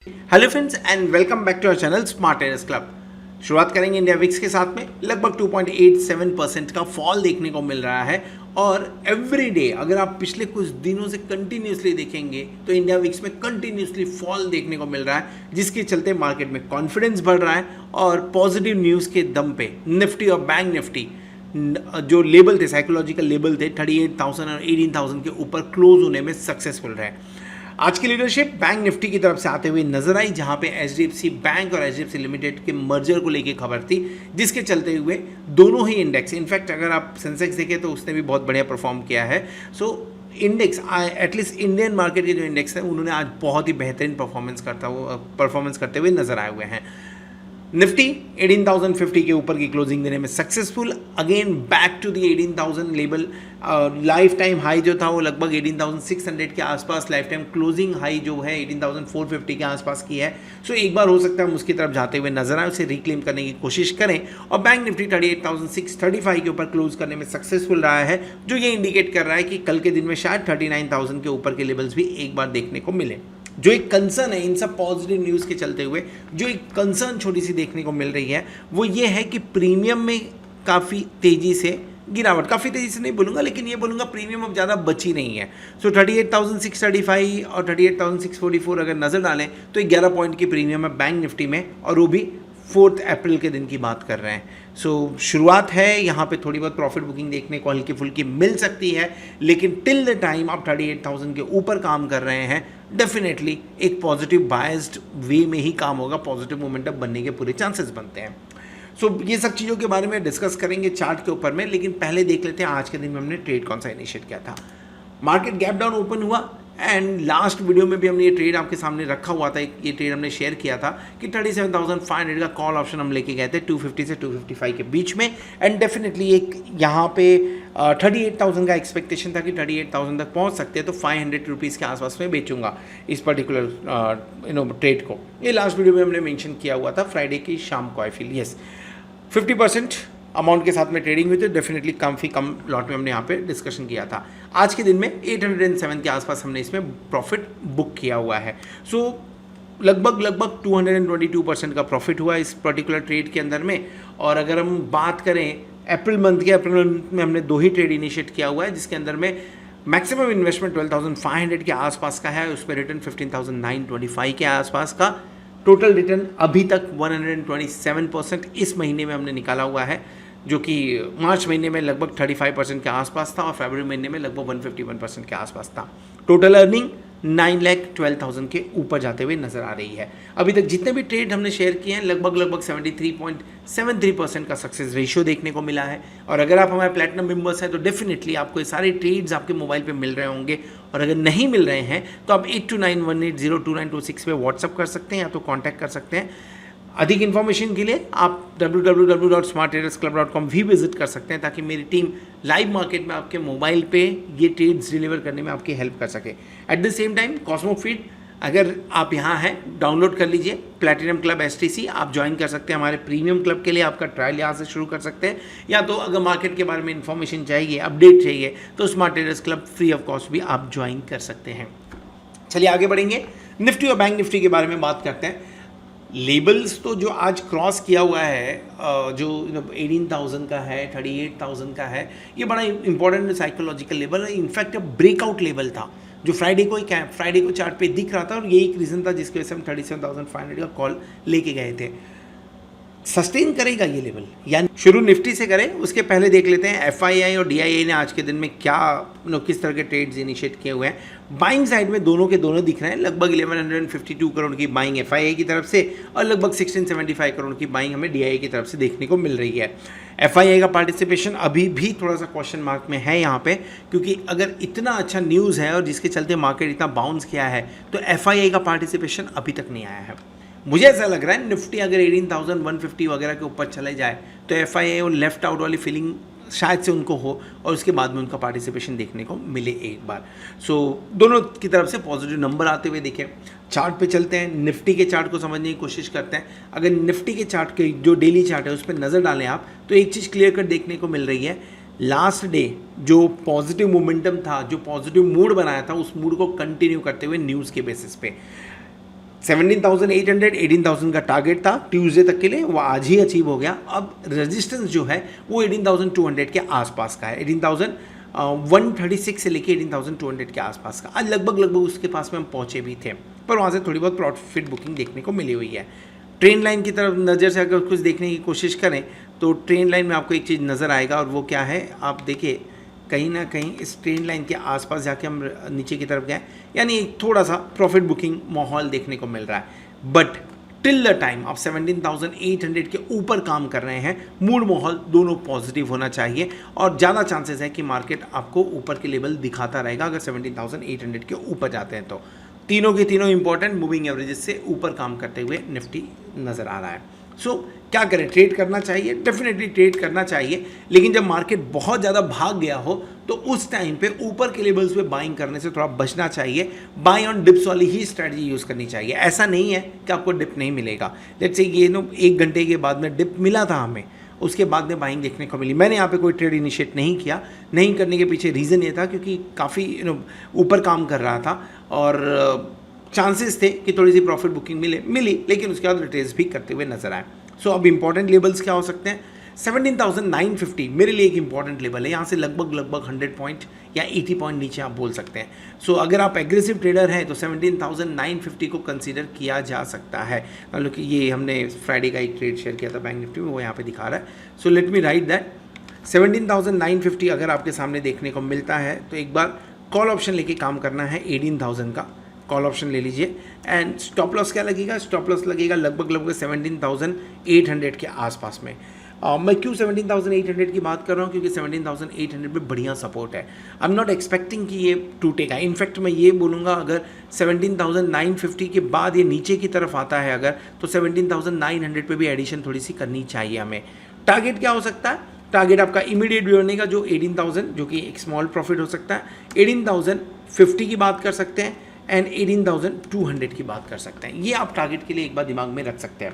Hello friends and welcome back to our channel smart traders club. शुरुआत करेंगे India VIX के साथ में। लगभग 2.87% का फॉल देखने को मिल रहा है और एवरी डे अगर आप पिछले कुछ दिनों से कंटिन्यूसली देखेंगे तो इंडिया विक्स में कंटिन्यूसली फॉल देखने को मिल रहा है, जिसके चलते मार्केट में कॉन्फिडेंस बढ़ रहा है और पॉजिटिव न्यूज़ के दम पे निफ्टी और बैंक निफ्टी जो लेवल थे, साइकोलॉजिकल लेवल थे 38,000 और 18,000 के ऊपर क्लोज होने में सक्सेसफुल रहे। आज की लीडरशिप बैंक निफ्टी की तरफ से आते हुए नजर आई, जहां पे एचडीएफसी बैंक और एचडीएफसी लिमिटेड के मर्जर को लेके खबर थी, जिसके चलते हुए दोनों ही इंडेक्स, इनफैक्ट अगर आप सेंसेक्स देखें तो उसने भी बहुत बढ़िया परफॉर्म किया है। So index at least Indian market के जो इंडेक्स हैं उन्होंने आज बहुत ही बेहतरीन परफॉर्मेंस करते हुए नजर आए हुए हैं। निफ्टी 18,050 के ऊपर की क्लोजिंग देने में successful, again back to the 18,000 level. Life time high जो था वो लगभग 18,600 के आसपास, लाइफ टाइम क्लोजिंग हाई जो है 18,450 के आसपास की है। सो एक बार हो सकता है हम उसकी तरफ जाते हुए नजर आए, उसे रिक्लेम करने की कोशिश करें और बैंक निफ्टी 38,635 के ऊपर क्लोज करने में सक्सेसफुल रहा है, जो ये इंडिकेट कर रहा है कि कल के दिन में शायद 39,000 के ऊपर के लेवल्स भी एक बार देखने को मिले। जो एक कंसर्न है इन सब पॉजिटिव न्यूज़ के चलते हुए, जो एक कंसर्न छोटी सी देखने को मिल रही है वो ये है कि प्रीमियम में काफ़ी तेज़ी से गिरावट, काफ़ी तेज़ी से नहीं बोलूँगा लेकिन ये बोलूँगा प्रीमियम अब ज़्यादा बची नहीं है। सो 38,635 और 38,644 अगर नज़र डालें तो 11 पॉइंट की प्रीमियम है बैंक निफ्टी में, और वो भी 4 अप्रैल के दिन की बात कर रहे हैं। सो शुरुआत है, यहाँ पे थोड़ी बहुत प्रॉफिट बुकिंग देखने को हल्की फुल्की मिल सकती है, लेकिन टिल द टाइम आप 38,000 के ऊपर काम कर रहे हैं, डेफिनेटली एक पॉजिटिव बायस्ड वे में ही काम होगा, पॉजिटिव मोमेंटम बनने के पूरे चांसेस बनते हैं। सो ये सब चीज़ों के बारे में डिस्कस करेंगे चार्ट के ऊपर में, लेकिन पहले देख लेते हैं आज के दिन में हमने ट्रेड कौन सा इनिशिएट किया था। मार्केट गैप डाउन ओपन हुआ एंड लास्ट वीडियो में भी हमने ये ट्रेड आपके सामने रखा हुआ था, ये ट्रेड हमने शेयर किया था कि 37,500 का कॉल ऑप्शन हम लेके गए थे 250 से 255 के बीच में, एंड डेफिनेटली एक यहाँ पे 38,000 का एक्सपेक्टेशन था कि 38,000 तक पहुँच सकते हैं, तो 500 रुपीज़ के आसपास में बेचूंगा इस पर्टिकुलर ट्रेड को। ये लास्ट वीडियो में हमने मेंशन किया हुआ था फ्राइडे की शाम को। आई फील यस 50% अमाउंट के साथ में ट्रेडिंग हुई, तो डेफिनेटली काफ़ी कम लॉट में हमने यहाँ पे डिस्कशन किया था। आज के दिन में 807 के आसपास हमने इसमें प्रॉफिट बुक किया हुआ है। सो लगभग 222% का प्रॉफिट हुआ इस पर्टिकुलर ट्रेड के अंदर में। और अगर हम बात करें अप्रैल मंथ में हमने 2 ही ट्रेड इनिशिएट किया हुआ है, जिसके अंदर में मैक्सिमम इन्वेस्टमेंट 12,500 के आसपास का है, उस पर रिटर्न 15,925 के आसपास का। टोटल रिटर्न अभी तक 127% इस महीने में हमने निकाला हुआ है, जो कि मार्च महीने में लगभग 35% के आसपास था और फरवरी महीने में लगभग 151% के आसपास था। टोटल अर्निंग 9,12,000 के ऊपर जाते हुए नजर आ रही है। अभी तक जितने भी ट्रेड हमने शेयर किए हैं लगभग 73.73% का सक्सेस रेशियो देखने को मिला है। और अगर आप हमारे प्लैटिनम मेंबर्स हैं तो डेफिनेटली आपको ये सारे ट्रेड्स आपके मोबाइल पे मिल रहे होंगे, और अगर नहीं मिल रहे हैं तो आप 8291802926 पे व्हाट्सअप कर सकते हैं या तो कॉन्टैक्ट कर सकते हैं। अधिक इन्फॉर्मेशन के लिए आप www.smarttradersclub.com भी विजिट कर सकते हैं, ताकि मेरी टीम लाइव मार्केट में आपके मोबाइल पे ये ट्रेड्स डिलीवर करने में आपकी हेल्प कर सके। At the same time Cosmo feed अगर आप यहाँ हैं डाउनलोड कर लीजिए, प्लैटिनम क्लब STC आप ज्वाइन कर सकते हैं। हमारे प्रीमियम क्लब के लिए आपका ट्रायल यहाँ से शुरू कर सकते हैं, या तो अगर मार्केट के बारे में इन्फॉर्मेशन चाहिए, अपडेट चाहिए, तो smart traders club free of cost भी आप ज्वाइन कर सकते हैं। चलिए आगे बढ़ेंगे, निफ्टी और बैंक निफ्टी के बारे में बात करते हैं। लेबल्स तो जो आज क्रॉस किया हुआ है, जो 18,000 का है, 38,000 का है, ये बड़ा इंपॉर्टेंट साइकोलॉजिकल लेवल है। इनफैक्ट ब्रेकआउट लेवल था जो फ्राइडे को चार्ट पे दिख रहा था, और यही एक रीज़न था जिसकी वजह से हम 37,500 का कॉल लेके गए थे। सस्टेन करेगा ये लेवल, यानी शुरू निफ्टी से करें उसके पहले देख लेते हैं FII और DII ने आज के दिन में क्या किस तरह के ट्रेड्स इनिशिएट किए हुए हैं। बाइंग साइड में दोनों के दोनों दिख रहे हैं, लगभग 1152 करोड़ की बाइंग FII की तरफ से और लगभग 1675 करोड़ की बाइंग हमें DII की तरफ से देखने को मिल रही है। FII का पार्टिसिपेशन अभी भी थोड़ा सा क्वेश्चन मार्क में है यहाँ पे, क्योंकि अगर इतना अच्छा न्यूज़ है और जिसके चलते मार्केट इतना बाउंस किया है, तो FII का पार्टिसिपेशन अभी तक नहीं आया है। मुझे ऐसा लग रहा है निफ्टी अगर 18,150 वगैरह के ऊपर चले जाए तो FII और लेफ्ट आउट वाली फीलिंग शायद से उनको हो, और उसके बाद में उनका पार्टिसिपेशन देखने को मिले एक बार। सो दोनों की तरफ से पॉजिटिव नंबर आते हुए देखें। चार्ट पे चलते हैं, निफ्टी के चार्ट को समझने की कोशिश करते हैं। अगर निफ्टी के चार्ट के जो डेली चार्ट है उस पर नज़र डालें आप, तो एक चीज़ क्लियर कट देखने को मिल रही है। लास्ट डे जो पॉजिटिव मोमेंटम था, जो पॉजिटिव मूड बनाया था, उस मूड को कंटिन्यू करते हुए न्यूज़ के बेसिस पे 17,800 18,000 का टारगेट था ट्यूसडे तक के लिए, वो आज ही अचीव हो गया। अब रेजिस्टेंस जो है वो 18,200 के आसपास का है, 18,136 से लेके 18,200 के आसपास का। आज लगभग उसके पास में हम पहुंचे भी थे, पर वहाँ से थोड़ी बहुत प्रॉफिट बुकिंग देखने को मिली हुई है। ट्रेंड लाइन की तरफ नज़र से अगर कुछ देखने की कोशिश करें तो ट्रेंड लाइन में आपको एक चीज़ नज़र आएगा, और वो क्या है, आप देखिए कहीं ना कहीं इस ट्रेंड लाइन के आसपास जाके हम नीचे की तरफ गए, यानी थोड़ा सा प्रॉफिट बुकिंग माहौल देखने को मिल रहा है। बट टिल द टाइम आप 17,800 के ऊपर काम कर रहे हैं, मूड माहौल दोनों पॉजिटिव होना चाहिए, और ज़्यादा चांसेस है कि मार्केट आपको ऊपर के लेवल दिखाता रहेगा अगर 17,800 के ऊपर जाते हैं तो। तीनों के तीनों इंपॉर्टेंट मूविंग एवरेजेस से ऊपर काम करते हुए निफ्टी नज़र आ रहा है। सो क्या करें, ट्रेड करना चाहिए, डेफिनेटली ट्रेड करना चाहिए, लेकिन जब मार्केट बहुत ज़्यादा भाग गया हो तो उस टाइम पे ऊपर के लेवल्स पे बाइंग करने से थोड़ा बचना चाहिए। बाई ऑन डिप्स वाली ही स्ट्रैटेजी यूज़ करनी चाहिए। ऐसा नहीं है कि आपको डिप नहीं मिलेगा। लेट्स से ये 1 घंटे के बाद में डिप मिला था हमें, उसके बाद में बाइंग देखने को मिली। मैंने यहाँ पे कोई ट्रेड इनिशिएट नहीं किया, नहीं करने के पीछे रीज़न ये था क्योंकि काफ़ी ऊपर काम कर रहा था और चांसेस थे कि थोड़ी सी प्रॉफिट बुकिंग मिली, लेकिन उसके बाद रिट्रेस भी करते हुए नजर आए। सो अब इंपॉर्टेंट लेवल्स क्या हो सकते हैं, 17,950 मेरे लिए एक इंपॉर्टेंट लेवल है। यहाँ से लगभग 100 पॉइंट या 80 पॉइंट नीचे आप बोल सकते हैं। सो अगर आप एग्रेसिव ट्रेडर हैं तो 17,950 को कंसीडर किया जा सकता है। मतलब कि ये हमने फ्राइडे का एक ट्रेड शेयर किया था बैंक निफ्टी में, वो यहाँ पे दिखा रहा है। So let me right that 17,950 अगर आपके सामने देखने को मिलता है तो एक बार कॉल ऑप्शन लेके काम करना है। 18,000 का कॉल ऑप्शन ले लीजिए, एंड स्टॉप लॉस क्या लगेगा, स्टॉप लॉस लगेगा लगभग 17,800 के आसपास में। मैं क्यों 17,800 की बात कर रहा हूँ, क्योंकि 17,800 पे बढ़िया सपोर्ट है। आई एम नॉट एक्सपेक्टिंग कि ये टूटेगा। इनफैक्ट मैं ये बोलूँगा अगर 17,950 के बाद ये नीचे की तरफ आता है अगर, तो 17,900 पे भी एडिशन थोड़ी सी करनी चाहिए हमें। टारगेट क्या हो सकता है, टारगेट आपका इमीडिएट भी होने का जो 18,000, जो कि एक स्मॉल प्रॉफिट हो सकता है, 18,050 की बात कर सकते हैं एंड 18,200 की बात कर सकते हैं। ये आप टारगेट के लिए एक बार दिमाग में रख सकते हैं।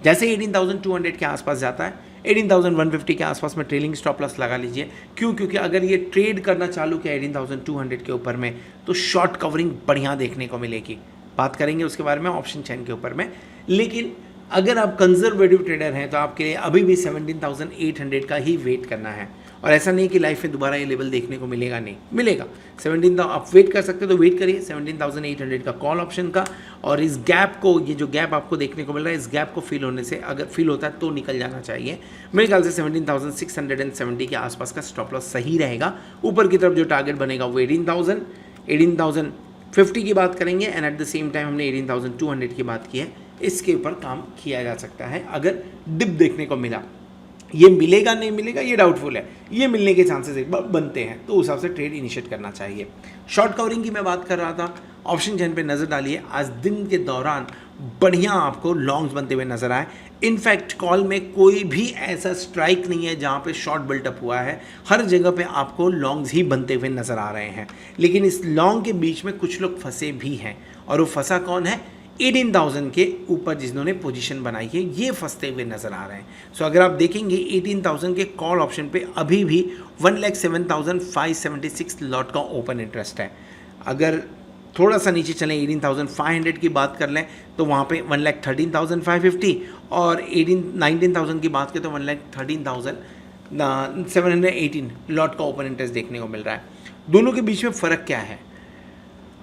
जैसे 18,200 के आसपास जाता है, 18,150 के आसपास में ट्रेलिंग स्टॉप लॉस लगा लीजिए। क्यों, क्योंकि अगर ये ट्रेड करना चालू किया 18,200 के ऊपर में तो शॉर्ट कवरिंग बढ़िया देखने को मिलेगी। बात करेंगे उसके बारे में ऑप्शन चेन के ऊपर में। लेकिन अगर आप कंजर्वेटिव ट्रेडर हैं तो आपके लिए अभी भी 17,800 का ही वेट करना है, और ऐसा नहीं कि लाइफ में दोबारा ये लेवल देखने को मिलेगा, नहीं मिलेगा। 17,000 आप वेट कर सकते हो तो वेट करिए 17,800 का कॉल ऑप्शन का, और इस गैप को, ये जो गैप आपको देखने को मिल रहा है, इस गैप को फील होने से, अगर फील होता है तो निकल जाना चाहिए। मेरे ख्याल से 17,670 के आसपास का स्टॉप लॉस सही रहेगा। ऊपर की तरफ जो टारगेट बनेगा वो 18,050 की बात करेंगे, and at the same time हमने 18,200 की बात की है। इसके ऊपर काम किया जा सकता है अगर डिप देखने को मिला। ये मिलेगा नहीं मिलेगा ये डाउटफुल है, ये मिलने के चांसेस एक बार बनते हैं, तो उस हिसाब से ट्रेड इनिशिएट करना चाहिए। शॉर्ट कवरिंग की मैं बात कर रहा था, ऑप्शन चेन पे नज़र डालिए। आज दिन के दौरान बढ़िया आपको लॉन्ग्स बनते हुए नजर आए। इनफैक्ट कॉल में कोई भी ऐसा स्ट्राइक नहीं है जहाँ पे शॉर्ट बिल्टअप हुआ है, हर जगह पे आपको लॉन्ग्स ही बनते हुए नजर आ रहे हैं। लेकिन इस लॉन्ग के बीच में कुछ लोग फंसे भी हैं, और वो फंसा कौन है, 18,000 के ऊपर जिन्होंने पोजीशन बनाई है, ये फंसते हुए नजर आ रहे हैं। सो अगर आप देखेंगे 18,000 के कॉल ऑप्शन पे अभी भी 1,07,576 लॉट का ओपन इंटरेस्ट है। अगर थोड़ा सा नीचे चलें 18,500 की बात कर लें तो वहाँ पे 1,13,550, और 19,000 की बात करें तो 1,13,718 लॉट का ओपन इंटरेस्ट देखने को मिल रहा है। दोनों के बीच में फ़र्क क्या है,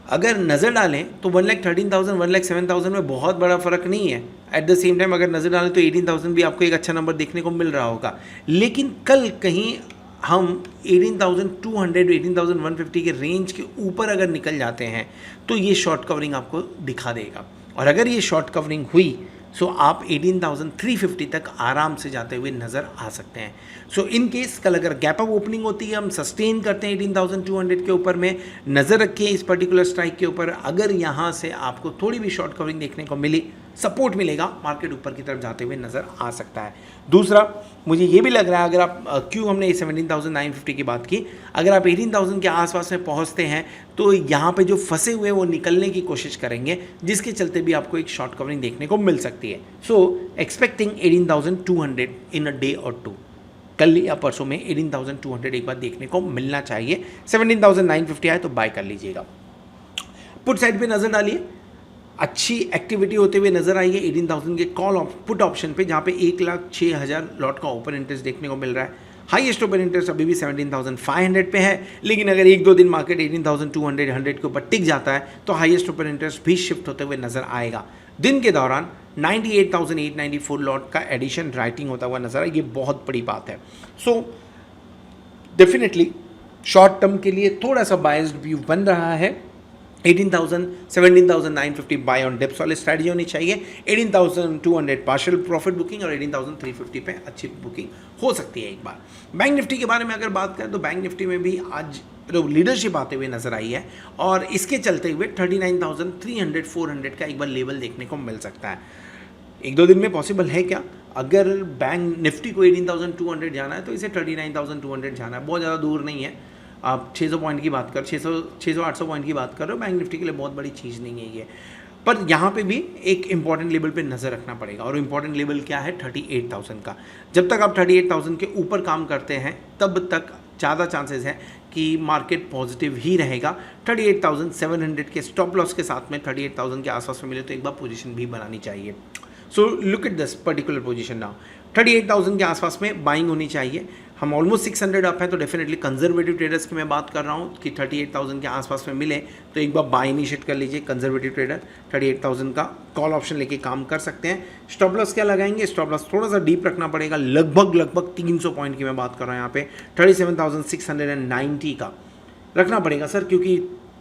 अगर नज़र डालें तो 1,13,000 1,07,000 में बहुत बड़ा फ़र्क नहीं है। एट द सेम टाइम अगर नज़र डालें तो 18,000 भी आपको एक अच्छा नंबर देखने को मिल रहा होगा। लेकिन कल कहीं हम 18,200 18,150 के रेंज के ऊपर अगर निकल जाते हैं तो ये शॉर्ट कवरिंग आपको दिखा देगा, और अगर ये शॉर्ट कवरिंग हुई सो आप 18,350 तक आराम से जाते हुए नज़र आ सकते हैं। सो इन केस कल अगर गैप अप ओपनिंग होती है, हम सस्टेन करते हैं 18,200 के ऊपर में, नज़र रखिए इस पर्टिकुलर स्ट्राइक के ऊपर। अगर यहाँ से आपको थोड़ी भी शॉर्ट कवरिंग देखने को मिली, सपोर्ट मिलेगा, मार्केट ऊपर की तरफ जाते हुए नज़र आ सकता है। दूसरा मुझे ये भी लग रहा है, अगर आप क्यों हमने 17,950 की बात की, अगर आप 18,000 के आसपास में पहुंचते हैं तो यहाँ पे जो फंसे हुए वो निकलने की कोशिश करेंगे, जिसके चलते भी आपको एक शॉर्ट कवरिंग देखने को मिल सकती है। सो एक्सपेक्टिंग 18,200 इन अ डे और टू, कल या परसों में 18,200 एक बार देखने को मिलना चाहिए। 17,950 आए तो बाय कर लीजिएगा। पुट साइड पे नज़र डालिए, अच्छी एक्टिविटी होते हुए नजर आई है 18,000 के कॉल पुट ऑप्शन पे, जहाँ पे 1,06,000 लॉट का ओपन इंटरेस्ट देखने को मिल रहा है। हाईएस्ट ओपन इंटरेस्ट अभी भी 17,500 पे है, लेकिन अगर एक दो दिन मार्केट 18,200 100 के ऊपर टिक जाता है तो हाईएस्ट ओपन इंटरेस्ट भी शिफ्ट होते हुए नजर आएगा। दिन के दौरान 98,894 लॉट का एडिशन राइटिंग होता हुआ नजर आए, ये बहुत बड़ी बात है। सो डेफिनेटली शॉर्ट टर्म के लिए थोड़ा सा बायस्ड व्यू बन रहा है। 18,000 17,950 बाय ऑन डिप्स वाली स्ट्रैटेजी होनी चाहिए। 18,200 पार्शियल प्रॉफिट बुकिंग और 18,350 पे अच्छी बुकिंग हो सकती है एक बार। बैंक निफ्टी के बारे में अगर बात करें तो बैंक निफ्टी में भी आज लीडरशिप आते हुए नजर आई है और इसके चलते हुए 39,300 400 का एक बार लेवल देखने को मिल सकता है। एक दो दिन में पॉसिबल है क्या? अगर बैंक निफ्टी को 18,200 जाना है तो इसे 39,200 जाना है, बहुत ज़्यादा दूर नहीं है। आप 600 पॉइंट की बात कर 600-800 पॉइंट की बात कर रहे हो, बैंक निफ्टी के लिए बहुत बड़ी चीज़ नहीं है ये। पर यहाँ पे भी एक इंपॉर्टेंट लेवल पे नज़र रखना पड़ेगा और इम्पॉर्टेंट लेवल क्या है? 38,000 का। जब तक आप 38,000 के ऊपर काम करते हैं तब तक ज़्यादा चांसेस है कि मार्केट पॉजिटिव ही रहेगा। 38,700 के स्टॉप लॉस के साथ में 38,000 के आसपास में मिले तो एक बार पोजीशन भी बनानी चाहिए। So look at this particular position now, 38,000 के आसपास में बाइंग होनी चाहिए। हम ऑलमोस्ट 600 अप हैं तो डेफिनेटली कंजर्वेटिव ट्रेडर्स की मैं बात कर रहा हूँ कि 38,000 के आसपास में मिले तो एक बार बाय इनिशिएट कर लीजिए। कंजर्वेटिव ट्रेडर 38,000 का कॉल ऑप्शन लेके काम कर सकते हैं। स्टॉप लॉस क्या लगाएंगे? स्टॉप लॉस थोड़ा सा डीप रखना पड़ेगा, लगभग 300 पॉइंट की मैं बात कर रहा हूँ यहाँ पे 37,690 का रखना पड़ेगा सर, क्योंकि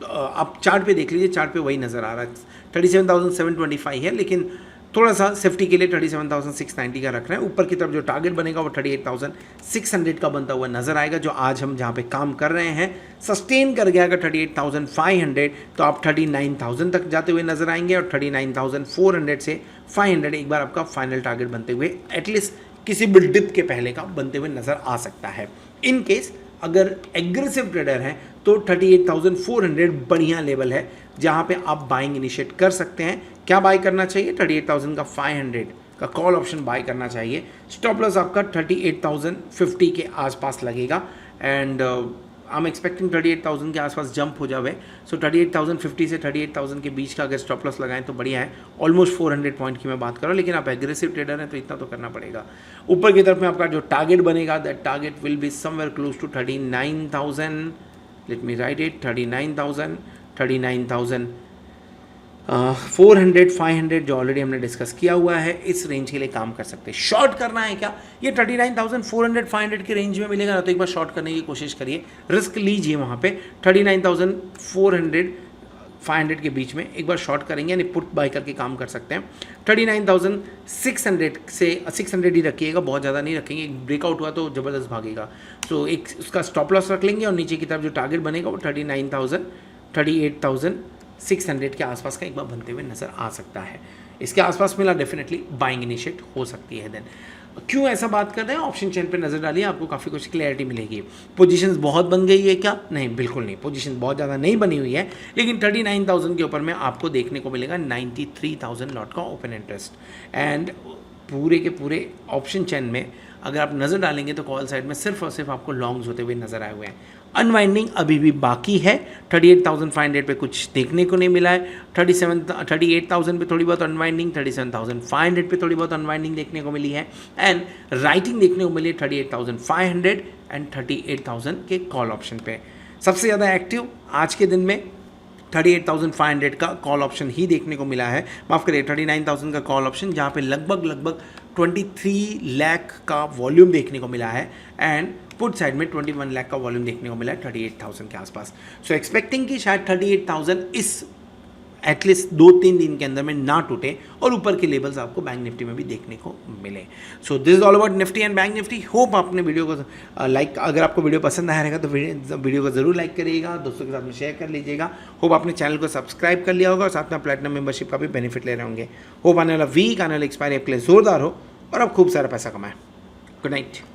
आप चार्ट पे देख लीजिए, चार्ट पे वही नज़र आ रहा है 37,725 है, लेकिन थोड़ा सा सेफ्टी के लिए 37,690 का रख रहे हैं। ऊपर की तरफ जो टारगेट बनेगा वो 38,600 का बनता हुआ नजर आएगा, जो आज हम जहाँ पे काम कर रहे हैं। सस्टेन कर गया अगर 38,500 तो आप 39,000 तक जाते हुए नजर आएंगे और 39,400 से 500 एक बार आपका फाइनल टारगेट बनते हुए एटलीस्ट किसी भी डिप के पहले का बनते हुए नजर आ सकता है। इन केस अगर एग्रेसिव ट्रेडर हैं तो 38,400 बढ़िया लेवल है जहाँ पे आप बाइंग इनिशिएट कर सकते हैं। क्या बाय करना चाहिए? 38,000 का 500 का कॉल ऑप्शन बाय करना चाहिए। स्टॉप लॉस आपका 38,050 के आसपास लगेगा एंड आई एम एक्सपेक्टिंग 38,000 के आसपास जंप हो जावे। सो 38,050 से 38,000 के बीच का अगर स्टॉप लॉस लगाएं तो बढ़िया है। ऑलमोस्ट 400 पॉइंट की मैं बात कर रहा हूँ, लेकिन आप एग्रेसिव ट्रेडर हैं तो इतना तो करना पड़ेगा। ऊपर की तरफ में आपका जो टारगेट बनेगा that target will be somewhere close to 39,000। Let me write it, 39,000 400 500 जो ऑलरेडी हमने डिस्कस किया हुआ है, इस रेंज के लिए काम कर सकते हैं। शॉर्ट करना है क्या? ये 39,400 500 के रेंज में मिलेगा ना तो एक बार शॉर्ट करने की कोशिश करिए, रिस्क लीजिए वहाँ पे। 39,400 500 के बीच में एक बार शॉर्ट करेंगे यानी पुट बाय करके काम कर सकते हैं। 39,600 से 600 ही रखिएगा, बहुत ज़्यादा नहीं रखेंगे, एक ब्रेकआउट हुआ तो ज़बरदस्त भागेगा। सो एक उसका स्टॉप लॉस रख लेंगे और नीचे की तरफ जो टारगेट बनेगा वो 38,600 के आसपास का एक बार बनते हुए नज़र आ सकता है। इसके आसपास मिला डेफिनेटली बाइंग इनिशिएट हो सकती है। देन क्यों ऐसा बात कर रहे हैं? ऑप्शन चेन पे नज़र डालिए, आपको काफ़ी कुछ क्लैरिटी मिलेगी। पोजीशंस बहुत बन गई है क्या? नहीं, बिल्कुल नहीं, पोजीशन बहुत ज़्यादा नहीं बनी हुई है, लेकिन 39,000 के ऊपर में आपको देखने को मिलेगा 93,000 लॉट का ओपन इंटरेस्ट। एंड पूरे के पूरे ऑप्शन चेन में अगर आप नज़र डालेंगे तो कॉल साइड में सिर्फ और सिर्फ आपको लॉन्ग्स होते हुए नज़र आए हुए हैं। अनवाइंडिंग अभी भी बाकी है, 38,500 पे कुछ देखने को नहीं मिला है। 38,000 पे थोड़ी बहुत अनवाइंडिंग, 37,500 पे थोड़ी बहुत अनवाइंडिंग देखने को मिली है एंड राइटिंग देखने को मिली है 38,500 एंड 38,000 के कॉल ऑप्शन पे। सबसे ज़्यादा एक्टिव आज के दिन में 38,500 का कॉल ऑप्शन ही देखने को मिला है, माफ़ करिए 39,000 का कॉल ऑप्शन, जहाँ पे लगभग 23 लाख का वॉल्यूम देखने को मिला है एंड पुट साइड में 21 लाख का वॉल्यूम देखने को मिला है 38,000 के आसपास। सो एक्सपेक्टिंग कि शायद 38,000 इस एटलीस्ट 2-3 दिन के अंदर में ना टूटे और ऊपर के लेवल्स आपको बैंक निफ्टी में भी देखने को मिले। So this is all about Nifty and bank Nifty. Hope आपने वीडियो को लाइक, अगर आपको वीडियो पसंद आया रहेगा तो वीडियो को ज़रूर लाइक करिएगा, दोस्तों के साथ में शेयर कर लीजिएगा। होप आपने चैनल को सब्सक्राइब कर लिया होगा और साथ में प्लेटिनम मेंबरशिप का भी बेनिफिट ले रहे होंगे। होप आने वाला वीक, आने वाला एक्सपायरी आपके लिए जोरदार हो और आप खूब सारा पैसा कमाएं। Good night.